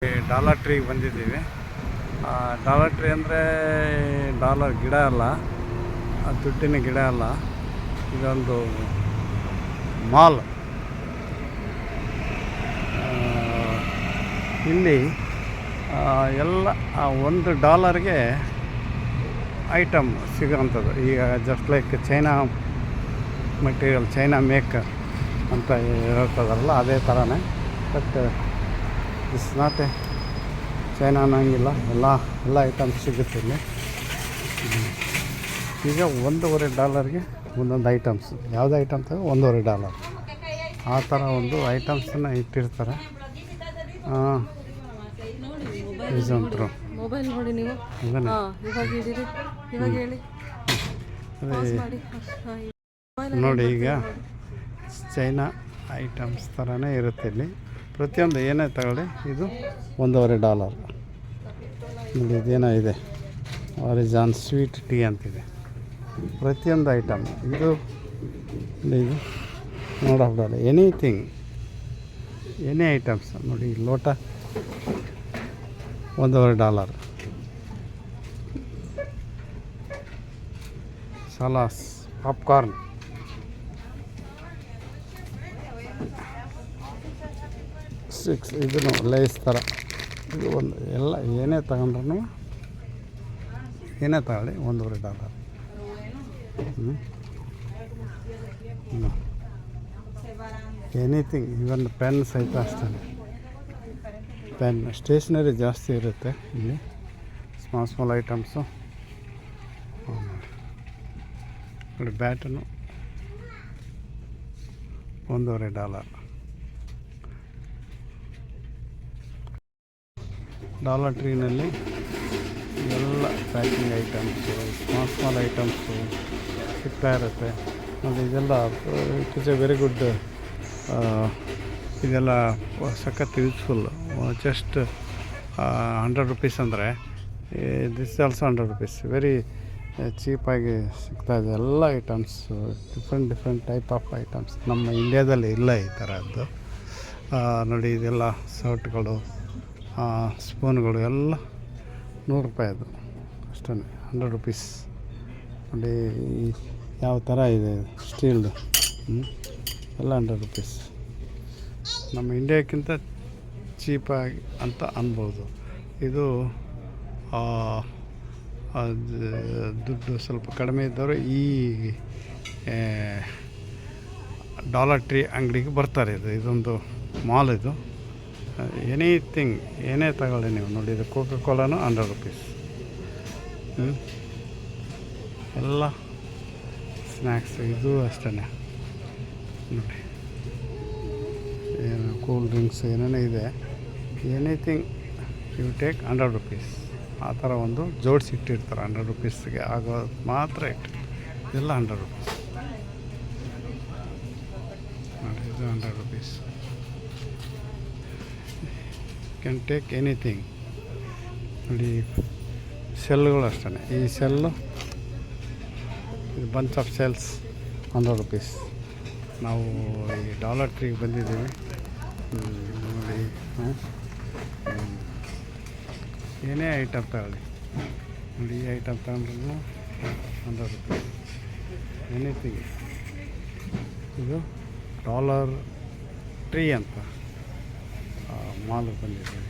Dollar ಟ್ರೀಗೆ ಬಂದಿದ್ದೀವಿ. Dollar tree ಅಂದರೆ dollar ಗಿಡ ಅಲ್ಲ, ದುಡ್ಡಿನ ಗಿಡ ಅಲ್ಲ, ಇದೊಂದು ಮಾಲ್. ಇಲ್ಲಿ ಎಲ್ಲ $1 ಐಟಮ್ ಸಿಗೋವಂಥದ್ದು. ಈಗ just like China material, China make ಅಂತ ಹೇಳ್ತದಾರಲ್ಲ, ಅದೇ ಥರನೇ. But this not A China ಅನ್ನೋಂಗಿಲ್ಲ, ಎಲ್ಲ ಐಟಮ್ಸ್ ಸಿಗುತ್ತೆ ಇಲ್ಲಿ. ಈಗ $1.25 ಒಂದೊಂದು ಐಟಮ್ಸ್, ಯಾವುದೇ ಐಟಮ್ ತಗೋ $1.25 ಆ ಥರ ಒಂದು ಐಟಮ್ಸನ್ನು ಇಟ್ಟಿರ್ತಾರೆ. ಮೊಬೈಲ್ ನೋಡಿ ನೀವು, ನೋಡಿ ಈಗ ಚೈನಾ ಐಟಮ್ಸ್ ಥರನೇ ಇರುತ್ತೆ ಇಲ್ಲಿ. ಪ್ರತಿಯೊಂದು ಏನೇ ತಗೊಳ್ಳಿ ಇದು $1.25. ನೋಡಿ ಇದೇನೋ ಇದೆ, ಆರಿಜಾನ್ ಸ್ವೀಟ್ ಟೀ ಅಂತಿದೆ. ಪ್ರತಿಯೊಂದು ಐಟಮ್ ಇದು ನೋಡೋಲ್ಲ, ಎನಿಥಿಂಗ್, ಎನಿ ಐಟಮ್ಸ್ ನೋಡಿ. ಲೋಟ $1.25. ಸಲಾಸ್, ಪಾಪ್ಕಾರ್ನ್, ಇದನ್ನು ಲೇಸ್ ಥರ. ಇದು ಒಂದು ಎಲ್ಲ ಏನೇ ತಗೊಂಡ್ರೂ, ಏನೇ ತಗೊಳ್ಳಿ $1.25. ಎನಿಥಿಂಗ್, ಇವನ್ ಪೆನ್ ಸಹಿತ ಅಷ್ಟೇ. ಪೆನ್, ಸ್ಟೇಷ್ನರಿ ಜಾಸ್ತಿ ಇರುತ್ತೆ ಇಲ್ಲಿ. ಸ್ಮಾಲ್ ಐಟಮ್ಸು ನೋಡಿ. ಬ್ಯಾಟನು $1.25. ಡಾಲರ್ ಟ್ರೀನಲ್ಲಿ ಎಲ್ಲ ಪ್ಯಾಕಿಂಗ್ ಐಟಮ್ಸು, ಸ್ಮಾಲ್ ಐಟಮ್ಸು ಸಿಗ್ತಾ ಇರುತ್ತೆ. ಮತ್ತು ಇದೆಲ್ಲ it is A very good. ಇದೆಲ್ಲ ಸಖತ್ ಯೂಸ್ಫುಲ್. ಜಸ್ಟ್ ₹100 ಅಂದರೆ ದಿಸ್ ಆಲ್ಸೋ ₹100. ವೆರಿ ಚೀಪಾಗಿ ಸಿಗ್ತಾಯಿದೆ ಎಲ್ಲ items. Different type of items ನಮ್ಮ ಇಂಡ್ಯಾದಲ್ಲಿ ಇಲ್ಲ ಈ ಥರದ್ದು. ನೋಡಿ ಇದೆಲ್ಲ ಸರ್ಟ್ಗಳು, ಸ್ಪೂನ್ಗಳು ಎಲ್ಲ ₹100 ಅದು ಅಷ್ಟೇ, ₹100. ನೋಡಿ ಯಾವ ಥರ ಇದೆ ಸ್ಟೀಲ್ದು, ಎಲ್ಲ $100. ನಮ್ಮ ಇಂಡಿಯಾಕ್ಕಿಂತ ಚೀಪಾಗಿ ಅಂತ ಅನ್ಬೋದು. ಇದು ದುಡ್ಡು ಸ್ವಲ್ಪ ಕಡಿಮೆ ಇದ್ದವರು ಈ ಡಾಲರ್ ಟ್ರೀ ಅಂಗಡಿಗೆ ಬರ್ತಾರೆ. ಇದೊಂದು ಮಾಲ್. ಇದು ಎನಿಥಿಂಗ್, ಏನೇ ತಗೊಳ್ಳಿ ನೀವು. ನೋಡಿ ಇದು ಕೋಕಾ ಕೋಲಾನು $100. ಎಲ್ಲ ಸ್ನ್ಯಾಕ್ಸ್ ಇದು ಅಷ್ಟೇ ನೋಡಿ. ಏನು ಕೂಲ್ ಡ್ರಿಂಕ್ಸ್ ಏನೇನೋ ಇದೆ, ಎನಿಥಿಂಗ್ ಯು ಟೇಕ್ $100. ಆ ಥರ ಒಂದು ಜೋಡಿಸಿ ಇಟ್ಟಿರ್ತಾರೆ. $100ಗೆ ಆಗೋ ಮಾತ್ರ ಇಟ್ಟು ಎಲ್ಲ $100 ನೋಡಿ. ಇದು $100. Can take anything. ನೋಡಿ ಸೆಲ್ಗಳು ಅಷ್ಟೇ. ಈ ಸೆಲ್ಲು, ಇದು ಬಂಚ್ ಆಫ್ ಸೆಲ್ಸ್ $100. ನಾವು ಈ ಡಾಲರ್ ಟ್ರೀಗೆ ಬಂದಿದ್ದೀವಿ ನೋಡಿ. ಏನೇ ಐಟಮ್ ತಗೊಳ್ಳಿ ನೋಡಿ, ಈ ಐಟಮ್ ತಗೊಂಡ್ರೂ $100. ಎನಿಥಿಂಗ್. ಇದು ಡಾಲರ್ ಟ್ರೀ ಅಂತ ಮಾಲ್ಗೆ ಬಂದಿದ್ದೀವಿ.